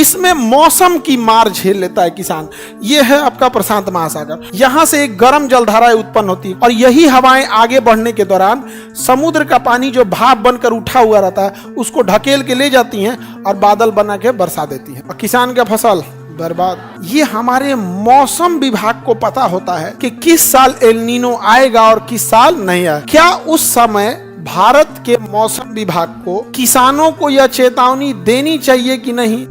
इसमें मौसम की मार झेल लेता है किसान। ये है आपका प्रशांत महासागर। यहाँ से एक गर्म जलधाराएं उत्पन्न होती है और यही हवाएं आगे बढ़ने के दौरान समुद्र का पानी जो भाप बनकर उठा हुआ रहता है उसको ढकेल के ले जाती हैं और बादल बना के बरसा देती हैं और किसान का फसल बर्बाद। ये हमारे मौसम विभाग को पता होता है कि किस साल एल नीनो आएगा और किस साल नहीं आएगा। क्या उस समय भारत के मौसम विभाग को किसानों को यह चेतावनी देनी चाहिए कि नहीं?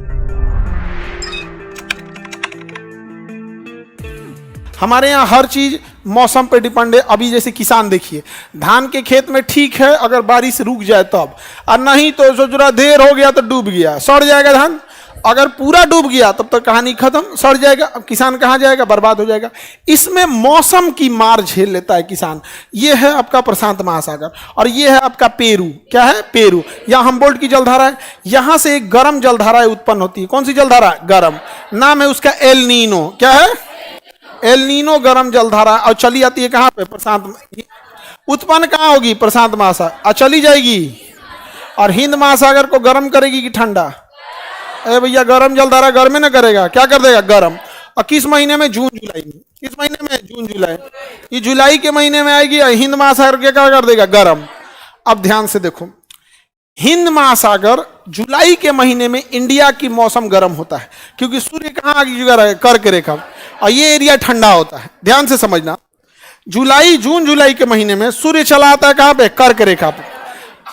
हमारे यहाँ हर चीज मौसम पे डिपेंड है। अभी जैसे किसान देखिए, धान के खेत में ठीक है अगर बारिश रुक जाए तब, और नहीं तो जो जरा देर हो गया तो डूब गया, सड़ जाएगा धान। अगर पूरा डूब गया तब तो कहानी खत्म, सड़ जाएगा। अब किसान कहाँ जाएगा? बर्बाद हो जाएगा। इसमें मौसम की मार झेल लेता है किसान। ये है आपका प्रशांत महासागर और ये है आपका पेरू। क्या है? पेरू। यहाँ हम्बोल्ट की जलधारा है। यहाँ से एक गर्म जलधाराएं उत्पन्न होती है। कौन सी जलधारा? गर्म। नाम है उसका एल नीनो। क्या है? एल नीनो गर्म जलधारा। और चली आती है कहाँ पे? प्रशांत। उत्पन्न कहाँ होगी? प्रशांत महासागर। और चली जाएगी और हिंद महासागर को गर्म करेगी कि ठंडा? अरे भैया गर्म जलधारा गर्म में ना करेगा, क्या कर देगा? गर्म। और किस महीने में? जून जुलाई में। किस महीने में? जून जुलाई। ये जुलाई के महीने में आएगी और हिंद महासागर के क्या कर देगा? गर्म। अब ध्यान से देखो, हिंद महासागर जुलाई के महीने में इंडिया की मौसम गर्म होता है क्योंकि सूर्य कहाँ आगे? कर्क रेखा, और ये एरिया ठंडा होता है। ध्यान से समझना, जून जुलाई के महीने में सूर्य चला आता है कहाँ पे? कर्क रेखा पे,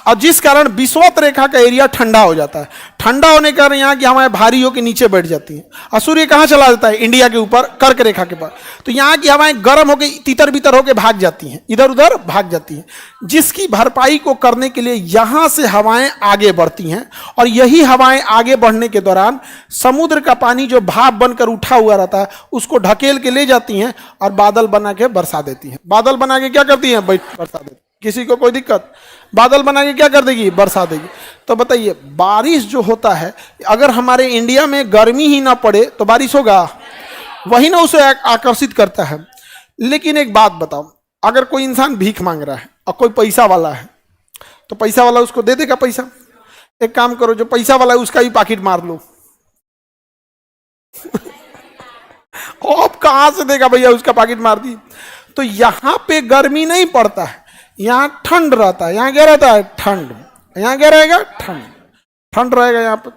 और जिस कारण विषुवत रेखा का एरिया ठंडा हो जाता है। ठंडा होने के कारण यहाँ की हवाएं भारी होकर नीचे बैठ जाती हैं और सूर्य कहाँ चला जाता है? इंडिया के ऊपर, कर्क रेखा के पास। तो यहाँ की हवाएं गर्म होकर तितर बितर होकर भाग जाती हैं, इधर उधर भाग जाती हैं, जिसकी भरपाई को करने के लिए यहाँ से हवाएं आगे बढ़ती हैं और यही हवाएं आगे बढ़ने के दौरान समुद्र का पानी जो भाप बनकर उठा हुआ रहता है उसको ढकेल के ले जाती हैं और बादल बना के बरसा देती हैं। बादल बना के क्या करती हैं? बरसा देती। किसी को कोई दिक्कत? बादल बना के क्या कर देगी? बरसा देगी। तो बताइए, बारिश जो होता है, अगर हमारे इंडिया में गर्मी ही ना पड़े तो बारिश होगा? वही ना उसे आकर्षित करता है। लेकिन एक बात बताओ, अगर कोई इंसान भीख मांग रहा है और कोई पैसा वाला है तो पैसा वाला उसको दे देगा पैसा? एक काम करो, जो पैसा वाला है उसका भी पाकिट मार लो। अब कहां से देगा भैया? उसका पाकिट मार दी। तो यहां पे गर्मी नहीं पड़ता है, यहाँ ठंड रहता है। यहाँ क्या रहता है? ठंड। यहाँ क्या रहेगा? ठंड। ठंड रहेगा। यहाँ पर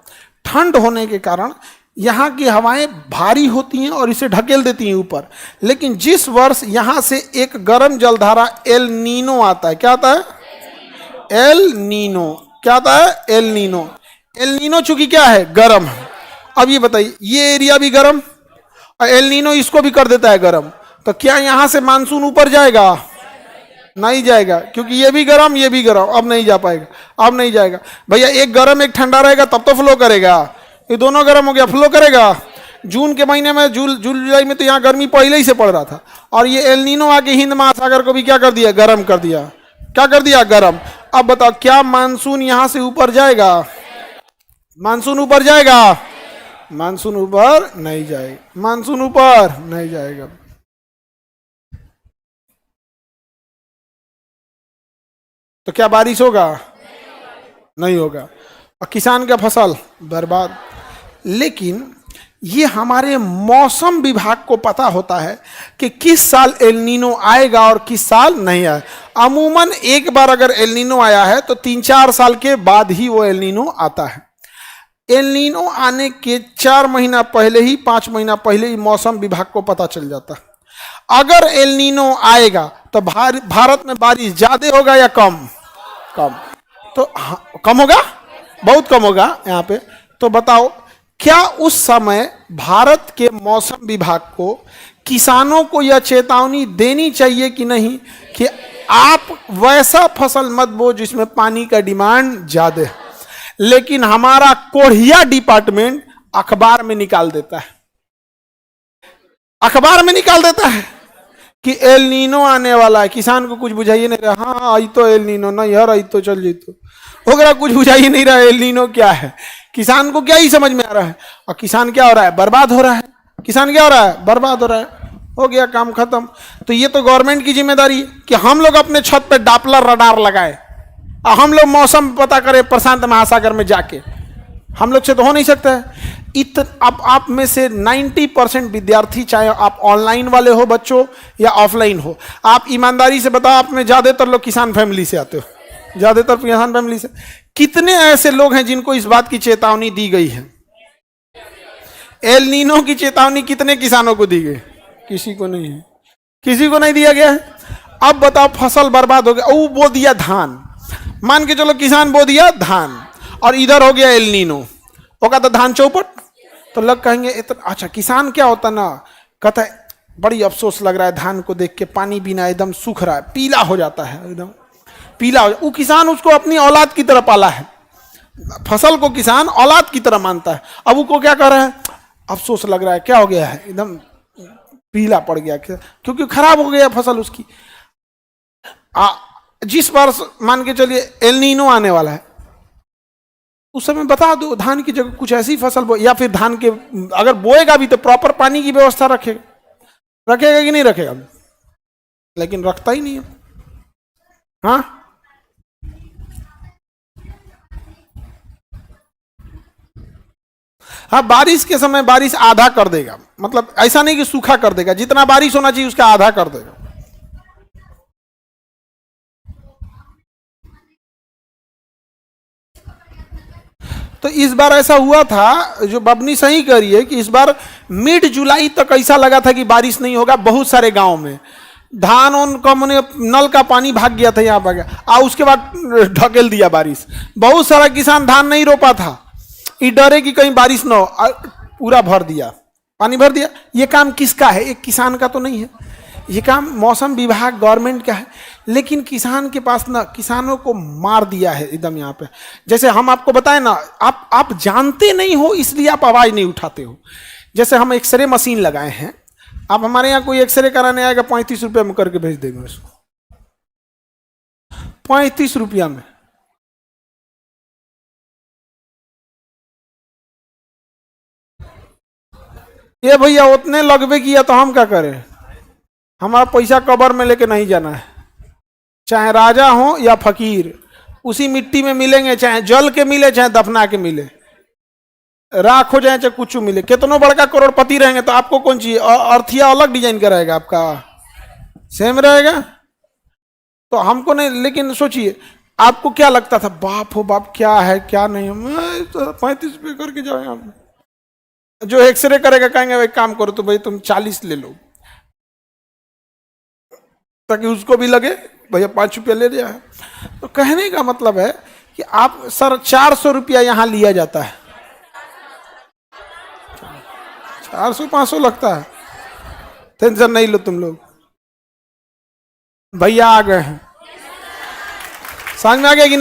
ठंड होने के कारण यहाँ की हवाएं भारी होती हैं और इसे ढकेल देती हैं ऊपर। लेकिन जिस वर्ष यहाँ से एक गर्म जलधारा एल नीनो आता है, क्या आता है? El Nino. क्या आता है? El Nino. एल नीनो चूंकि क्या है? गर्म है। अब ये बताइए, ये एरिया भी गर्म और एल नीनो इसको भी कर देता है गर्म, तो क्या यहाँ से मानसून ऊपर जाएगा? नहीं जाएगा, क्योंकि ये भी गर्म ये भी गर्म। अब नहीं जा पाएगा, अब नहीं जाएगा भैया। एक गर्म एक ठंडा रहेगा तब तो फ्लो करेगा। ये दोनों गर्म हो गया, फ्लो करेगा। जून के महीने में जून जुलाई में तो यहाँ गर्मी पहले ही से पड़ रहा था और ये एल नीनो आके हिंद महासागर को भी क्या कर दिया? गर्म कर दिया। क्या कर दिया? गर्म। अब बताओ, क्या मानसून यहाँ से ऊपर जाएगा? मानसून ऊपर जाएगा? मानसून ऊपर नहीं जाएगा। मानसून ऊपर नहीं जाएगा। तो क्या बारिश होगा? नहीं होगा और किसान का फसल बर्बाद। लेकिन ये हमारे मौसम विभाग को पता होता है कि किस साल एल नीनो आएगा और किस साल नहीं आएगा। अमूमन एक बार अगर एल नीनो आया है तो 3-4 साल के बाद ही वो एल नीनो आता है। एल नीनो आने के 4 महीना पहले ही, 5 महीना पहले ही मौसम विभाग को पता चल जाता है। अगर एल नीनो आएगा तो भारत में बारिश ज्यादा होगा या कम? कम। तो कम होगा, बहुत कम होगा यहाँ पे। तो बताओ, क्या उस समय भारत के मौसम विभाग को किसानों को यह चेतावनी देनी चाहिए कि नहीं कि आप वैसा फसल मत बो जिसमें पानी का डिमांड ज्यादा है? लेकिन हमारा कोढ़िया डिपार्टमेंट अखबार में निकाल देता है, अखबार में निकाल देता है कि एल नीनो आने वाला है। किसान को कुछ बुझाइए नहीं रहा। हाँ आई तो एल नीनो, नहीं यार आई तो चल जीतो होगा, कुछ बुझाइए नहीं रहा एल नीनो क्या है। किसान को क्या ही समझ में आ रहा है। और किसान क्या हो रहा है? बर्बाद हो रहा है। किसान क्या हो रहा है? बर्बाद हो रहा है। हो गया काम खत्म। तो ये तो गवर्नमेंट की जिम्मेदारी है कि हम लोग अपने छत पे डापलर रडार लगाए और हम लोग मौसम पता करें प्रशांत महासागर में जाके। हम लोग से तो हो नहीं सकता है। अब आप में से 90% विद्यार्थी, चाहे आप ऑनलाइन वाले हो बच्चों या ऑफलाइन हो, आप ईमानदारी से बताओ, आप में ज्यादातर लोग किसान फैमिली से आते हो, ज्यादातर किसान फैमिली से। कितने ऐसे लोग हैं जिनको इस बात की चेतावनी दी गई है? एल नीनो की चेतावनी कितने किसानों को दी गई? किसी को नहीं है, किसी को नहीं दिया गया है। अब बताओ, फसल बर्बाद हो गया, वो बो दिया धान, मान के चलो किसान बो दिया धान, और इधर हो गया एल नीनो, वो कहता धान चौपट। तो लोग कहेंगे इतना अच्छा किसान क्या होता ना, कहता है बड़ी अफसोस लग रहा है धान को देख के, पानी बिना एकदम सूख रहा है, पीला हो जाता है, एकदम पीला हो। वो किसान उसको अपनी औलाद की तरह पाला है, फसल को किसान औलाद की तरह मानता है। अब वो क्या कर रहा है, अफसोस लग रहा है, क्या हो गया है, एकदम पीला पड़ गया, क्योंकि खराब हो गया फसल उसकी। जिस बार मान के चलिए एल नीनो आने वाला है, उस समय बता दो धान की जगह कुछ ऐसी फसल बो, या फिर धान के अगर बोएगा भी तो प्रॉपर पानी की व्यवस्था रखेगा, रखेगा कि नहीं रखेगा? लेकिन रखता ही नहीं है। हाँ, हाँ, बारिश के समय बारिश आधा कर देगा, मतलब ऐसा नहीं कि सूखा कर देगा, जितना बारिश होना चाहिए उसका आधा कर देगा। तो इस बार ऐसा हुआ था, जो बबनी सही करी है, कि इस बार मिड जुलाई तक ऐसा लगा था कि बारिश नहीं होगा। बहुत सारे गांव में धान उनका मैंने नल का पानी भाग गया था, यहाँ पर आ उसके बाद ढकेल दिया बारिश। बहुत सारा किसान धान नहीं रोपा था, ये डरे कि कहीं बारिश ना हो, पूरा भर दिया, पानी भर दिया। ये काम किसका है? एक किसान का तो नहीं है, ये काम मौसम विभाग गवर्नमेंट का है। लेकिन किसान के पास ना, किसानों को मार दिया है एकदम यहाँ पे। जैसे हम आपको बताएं ना, आप जानते नहीं हो इसलिए आप आवाज नहीं उठाते हो। जैसे हम एक्सरे मशीन लगाए हैं, आप हमारे यहाँ कोई एक्सरे कराने आएगा 35 रुपये में करके भेज देंगे उसको, 35 रुपया में। ये भैया उतने लगभे किया तो हम क्या करें? हमारा पैसा कबर में लेके नहीं जाना है। चाहे राजा हो या फकीर, उसी मिट्टी में मिलेंगे, चाहे जल के मिले चाहे दफना के मिले, राख हो जाए चाहे कुछ मिले। कितनों बड़का करोड़पति रहेंगे तो आपको कौन चाहिए? अर्थिया अलग डिजाइन का रहेगा, आपका सेम रहेगा, तो हमको नहीं। लेकिन सोचिए, आपको क्या लगता था, बाप हो बाप क्या है क्या नहीं, मैं तो 35 रुपये करके जाए। आप जो एक्सरे करेगा कहेंगे भाई काम करो तो भाई तुम 40 ले लो, ताकि उसको भी लगे भैया 5 रुपया ले लिया है। तो कहने का मतलब है कि आप सर 400 रुपया यहां लिया जाता है, 400-500 लगता है। टेंशन नहीं लो तुम लोग, भैया आ गए हैं। समझ में आ गया कि नहीं?